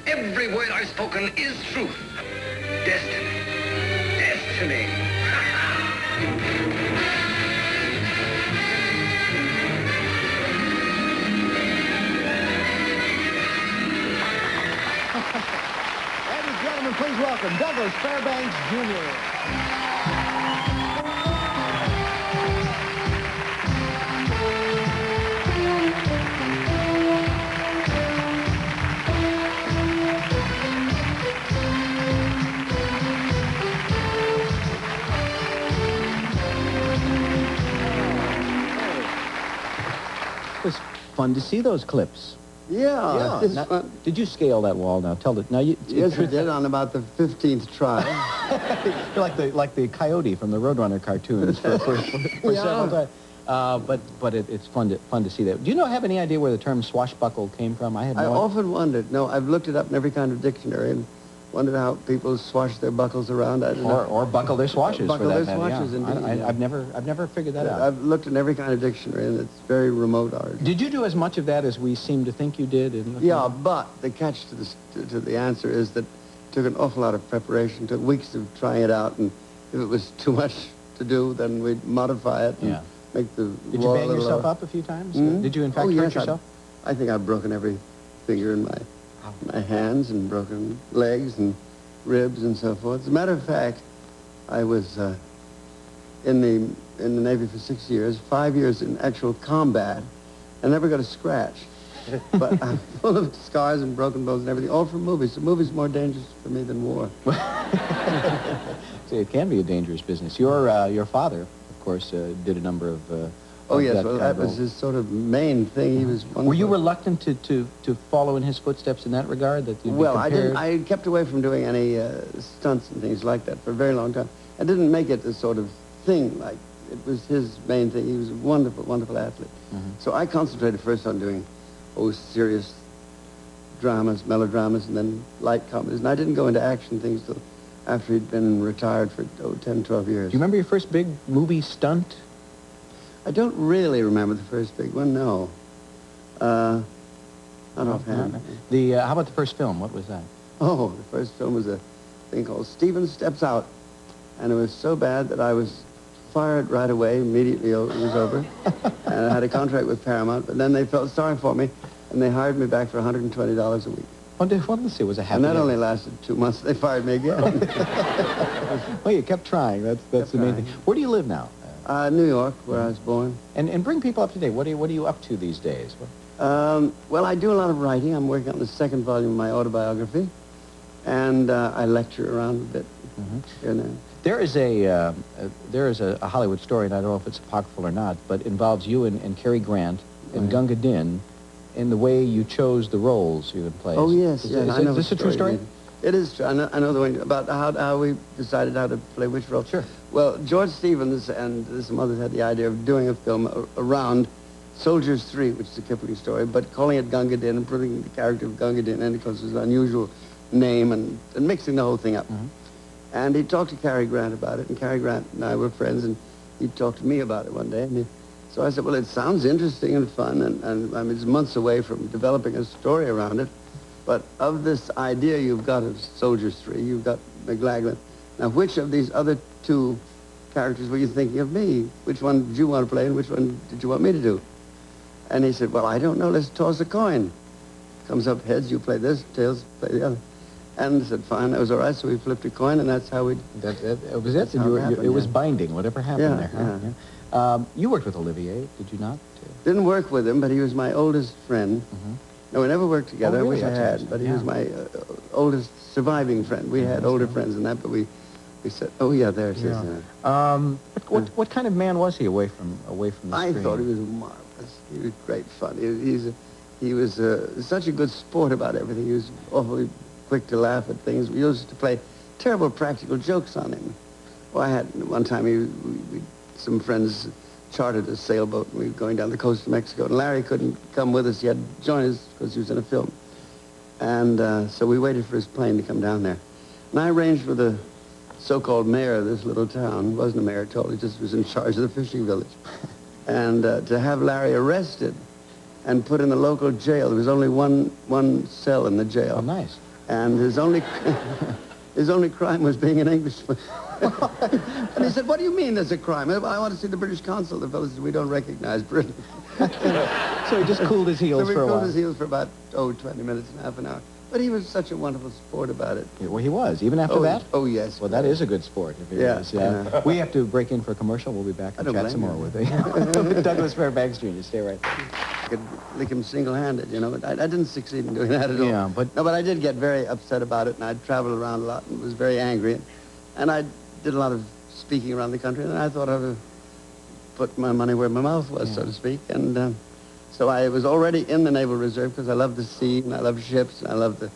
Every word I've spoken is truth. Destiny. Destiny. Ladies and gentlemen, please welcome Douglas Fairbanks Jr. It was fun to see those clips. Yeah. It's Now, fun. did you scale that wall now? Tell it. Now you. Yes, I did on about the 15th try. You're like the coyote from the Roadrunner cartoons for Yeah. several times. But it's fun to see that. Do you have any idea where the term swashbuckle came from? I had no I idea. often wondered. No, I've looked it up in every kind of dictionary and wondered how people swash their buckles around. I don't know. Or buckle their swashes Buckle for that their matter. swashes, Yeah. indeed, yeah. I've never figured that out. I've looked in every kind of dictionary, and it's very remote art. Did you do as much of that as we seem to think you did? Yeah, but the catch to the answer is that it took an awful lot of preparation, took weeks of trying it out, and if it was too much to do, then we'd modify it and Yeah. make the Did you wall bang a little yourself lower. up a few times? Hmm? Did you in fact Oh, hurt yes, yourself? I think I've broken every finger in my hands and broken legs and ribs and so forth. As a matter of fact, I was in the Navy for 6 years, 5 years in actual combat, and never got a scratch. But I'm full of scars and broken bones and everything, all from movies. The movie's more dangerous for me than war. See, it can be a dangerous business. Your father, of course, did a number of. Oh, of yes, well, kind that of was roles. his sort of main thing. He was wonderful. Were you reluctant to follow in his footsteps in that regard? That you'd be Well, I compared? didn't. I kept away from doing any stunts and things like that for a very long time. I didn't make it a sort of thing. Like it was his main thing. He was a wonderful, wonderful athlete. So I concentrated first on doing serious dramas, melodramas, and then light comedies. And I didn't go into action things till after he'd been retired for 10, 12 years. Do you remember your first big movie stunt? I don't really remember the first big one. No. Not offhand. How about the first film? What was that? Oh, the first film was a thing called Steven Steps Out. And it was so bad that I was fired right away, immediately it was over. And I had a contract with Paramount, but then they felt sorry for me, and they hired me back for $120 a week. Well, let's see, it was a happy And that ending. only lasted 2 months. They fired me again. Well, you kept trying. That's the main thing. trying. Where do you live now? New York, where I was born. And bring people up to date. What are you up to these days? Well, I do a lot of writing. I'm working on the second volume of my autobiography. And I lecture around a bit here and there. There is a Hollywood story, and I don't know if it's apocryphal or not, but involves you and Cary Grant and Gunga Din in the way you chose the roles you would play. Oh, yes, Is I know this the a true story? It is true. I know the way about how we decided how to play which role. Sure. Well, George Stevens and some others had the idea of doing a film around Soldiers 3, which is a Kipling story, but calling it Gunga Din and putting the character of Gunga Din in because it's an unusual name and mixing the whole thing up. And he talked to Cary Grant about it, and Cary Grant and I were friends, and he talked to me about it one day. And so I said, well, it sounds interesting and fun, and I mean, it's months away from developing a story around it. But of this idea you've got of Soldiers 3, you've got McLaglen. Now, which of these other two characters were you thinking of me? Which one did you want to play, and which one did you want me to do? And he said, well, I don't know. Let's toss a coin. Comes up heads, you play this, tails, play the other. And I said, fine, that was all right. So we flipped a coin, and that's how we... It was it. That's how it happened, It was yeah. binding, whatever happened Yeah, there. Huh? Yeah. You worked with Olivier, did you not? Didn't work with him, but he was my oldest friend. No, we never worked together. Oh, really? I wish I That's had, awesome. but he Yeah. was my oldest surviving friend. We had older friends than that, but we said, oh yeah, there it is. What kind of man was he away from the I screen? thought he was marvelous. He was great fun. He was such a good sport about everything. He was awfully quick to laugh at things. We used to play terrible practical jokes on him. Well, I had one time some friends chartered a sailboat, and we were going down the coast of Mexico, and Larry couldn't come with us. He had to join us because he was in a film. And so we waited for his plane to come down there. And I arranged with the so-called mayor of this little town. He wasn't a mayor at all. He just was in charge of the fishing village. And to have Larry arrested and put in the local jail. There was only one cell in the jail. Oh, nice. And his only crime was being an Englishman. And he said, "What do you mean there's a crime? I want to see the British consul." The fellow said, "We don't recognize Britain." So he just cooled his heels so for a while. He cooled his heels for about, 20 minutes and half an hour. But he was such a wonderful sport about it. Yeah, well, he was, even after that? Oh, yes. Well, that is a good sport. If it Yeah, is. yeah. We have to break in for a commercial. We'll be back I and don't chat blame some you. more with Douglas Fairbanks Jr. Stay right there. I could lick him single-handed, you know. I didn't succeed in doing that at all. Yeah, but... No, but I did get very upset about it, and I'd traveled around a lot and was very angry. And I did a lot of speaking around the country, and I thought I would put my money where my mouth was, so to speak. And so I was already in the Naval Reserve because I love the sea, and I love ships, and I love the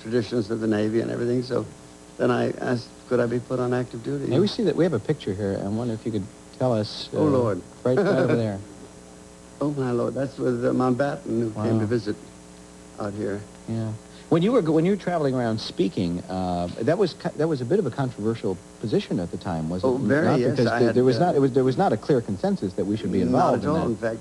traditions of the Navy and everything. So then I asked, could I be put on active duty? May we see that? We have a picture here. I wonder if you could tell us... Oh, Lord. Right over there. Oh, my Lord. That's with Mountbatten, who came to visit out here. Yeah. When you were traveling around speaking, that was a bit of a controversial position at the time, was it? Oh, very, not? yes. Because there was not a clear consensus that we should be involved Not at all, in in fact.